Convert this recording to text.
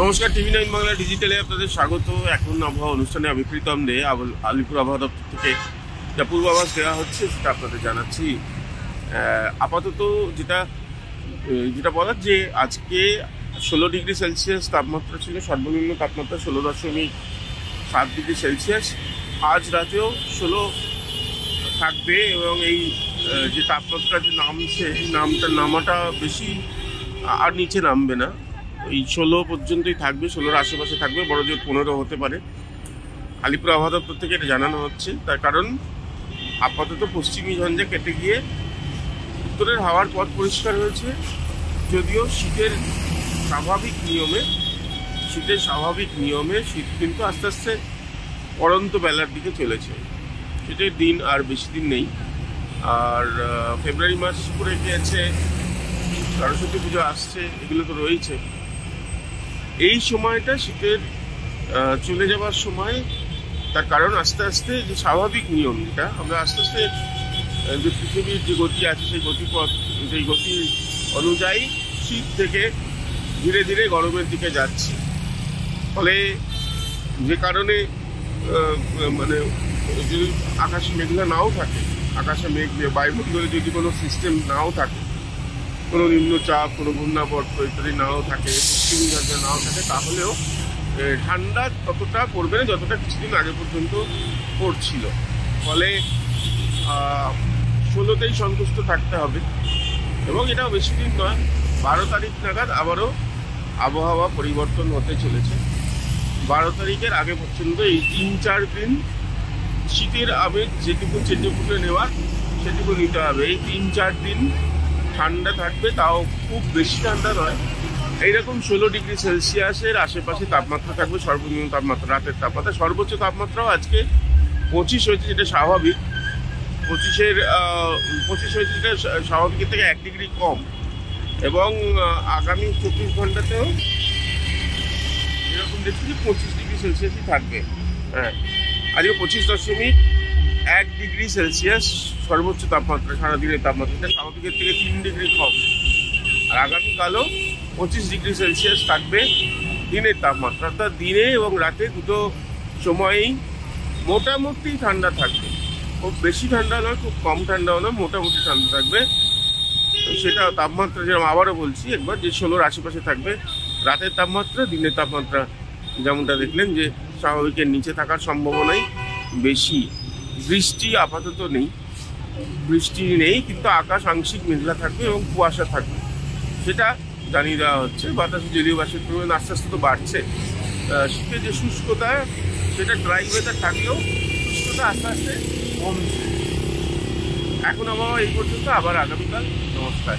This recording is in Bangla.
নমস্কার, টিভি9 বাংলা ডিজিটালে আপনাদের স্বাগত। এখন আবহাওয়া অনুষ্ঠানে আমি প্রীতম দে আলিপুর আবহাওয়া দপ্তর থেকে যা পূর্বাভাস দেওয়া হচ্ছে সেটা আপনাদের জানাচ্ছি। আপাতত যেটা বলার যে আজকে 16 ডিগ্রি সেলসিয়াস তাপমাত্রা ছিল, সর্বনিম্ন তাপমাত্রা 16.7 ডিগ্রি সেলসিয়াস। আজ রাতেও 16 থাকবে এবং এই যে তাপমাত্রা যে নামছে, এই নামাটা বেশি আর নিচে নামবে না, এই 16 পর্যন্তই থাকবে, 16-র আশেপাশে থাকবে, বড় জোর 15 হতে পারে। আলিপুর আবহাওয়া দপ্তর থেকে এটা জানানো হচ্ছে। তার কারণ আপাতত পশ্চিমী ঝঞ্ঝা কেটে গিয়ে উত্তরের হাওয়ার পথ পরিষ্কার হয়েছে, যদিও শীতের স্বাভাবিক নিয়মে শীত কিন্তু আস্তে আস্তে পড়ন্ত বেলার দিকে চলেছে। শীতের দিন আর বেশি দিন নেই। আর ফেব্রুয়ারি মাস করে গিয়েছে, সরস্বতী পুজো আসছে, এগুলো তো রয়েছে। এই সময়টা শীতের চলে যাবার সময়। তার কারণ আস্তে আস্তে যে স্বাভাবিক নিয়ম, যেটা আমরা আস্তে আস্তে যে পৃথিবীর যে গতি আছে সেই গতি অনুযায়ী শীত থেকে ধীরে ধীরে গরমের দিকে যাচ্ছি। ফলে যে কারণে মানে যদি আকাশে মেঘলা নাও থাকে, আকাশে বায়ুমণ্ডলে যদি কোনো সিস্টেম নাও থাকে, কোনো নিম্নচাপ, কোনো ঘূর্ণাবর্ত ইত্যাদি নাও থাকে, পশ্চিমী ঝঞ্ঝা নাও থাকে, তাহলেও ঠান্ডা ততটা পড়বে না যতটা কিছুদিন আগে পর্যন্ত পড়ছিল। ফলে 16তেই সন্তুষ্ট থাকতে হবে এবং এটাও বেশি দিন নয়, 12 তারিখ নাগাদ আবারও আবহাওয়া পরিবর্তন হতে চলেছে। 12 তারিখের আগে পর্যন্ত এই 3-4 দিন শীতের আবেগ যেটুকু চেটেপুটে নেওয়ার সেটুকু নিতে হবে। এই 3-4 দিন ঠান্ডা থাকবে, তাও খুব বেশি ঠান্ডা নয়। এইরকম 16 ডিগ্রি সেলসিয়াসের আশেপাশে তাপমাত্রা থাকবে সর্বনিম্ন তাপমাত্রা। রাতের তাপমাত্রা, সর্বোচ্চ তাপমাত্রাও আজকে 25 হয়েছে, যেটা স্বাভাবিক। 25 হয়েছে, যেটা স্বাভাবিকের থেকে 1 ডিগ্রি কম। এবং আগামী 24 ঘন্টাতেও এরকম দেখছি যে 25 ডিগ্রি সেলসিয়াসই থাকবে। হ্যাঁ, আজকে 25.1 ডিগ্রি সেলসিয়াস সর্বোচ্চ তাপমাত্রা, সারাদিনের তাপমাত্রা স্বাভাবিকের থেকে 3 ডিগ্রি কম। আর আগামীকালও 25 ডিগ্রি সেলসিয়াস থাকবে দিনের তাপমাত্রা। অর্থাৎ দিনে এবং রাতে দুটো সময়েই মোটামুটি ঠান্ডা থাকবে। খুব বেশি ঠান্ডা নয়, খুব কম ঠান্ডাও নয়, মোটামুটি ঠান্ডা থাকবে। সেটা তাপমাত্রা যেরকম আবারও বলছি একবার, যে 16-র আশেপাশে থাকবে রাতের তাপমাত্রা। দিনের তাপমাত্রা যেমনটা দেখলেন যে স্বাভাবিকের নিচে থাকার সম্ভাবনাই বেশি। বৃষ্টি আপাতত নেই, কিন্তু আকাশ আংশিক মেঘলা থাকবে এবং কুয়াশা থাকবে, সেটা জানিয়ে দেওয়া হচ্ছে। বাতাসে জলীয় বাষ্পের পরিমাণ আস্তে আস্তে তো বাড়ছে। শীতের যে শুষ্কতা, সেটা ড্রাই ওয়েদার থাকলেও শুষ্কতা আস্তে আস্তে কমছে। এখন আবহাওয়া এই পর্যন্ত, আবার আগামীকাল। নমস্কার।